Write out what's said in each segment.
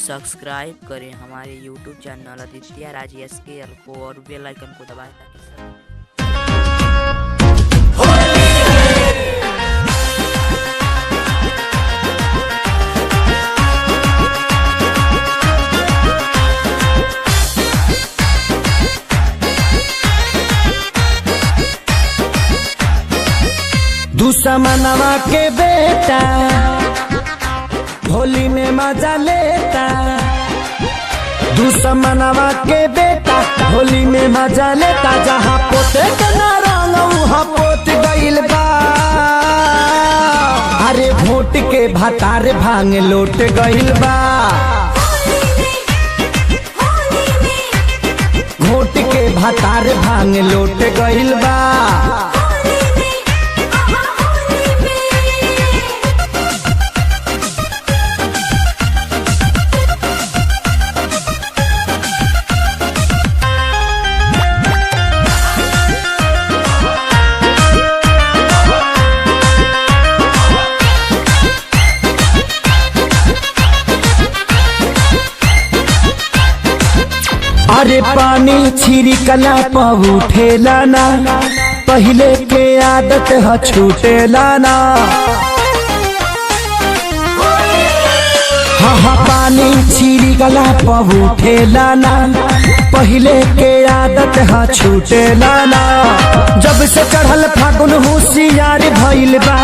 Subscribe करें हमारे YouTube channel Aditya Raj SKL को और बेल आइकन को दबाएं ताकि दुश्मनवा के बेटा होली में मजा लेता। दुश्मनवा के बेटा होली में मजा लेता। जहाँ पोते के ना रंग वहाँ पोत गइल बा। अरे वोट के भतार भांग लोट गइल बा। वोट के भतार भांग लोट गइल बा। अरे पानी छिड़कला पर उठेला ना, पहले के आदत है छूटेला ना। हाँ पानी छिड़कला पर उठेला ना, पहले के आदत है छूटेला ना। जब से चढ़ल फागुन होशियार भइल बा,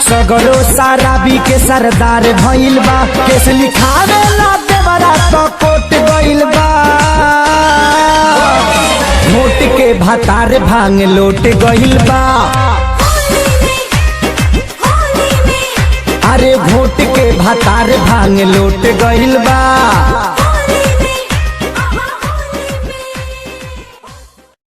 सगरो शराबी के सरदार भइल बा। केस लिखावे ला देवरा तो कोट गइल बा। वोट के भतार भांग लोट गइल बा। अरे वोट के भतार भांग लोट गइल बा।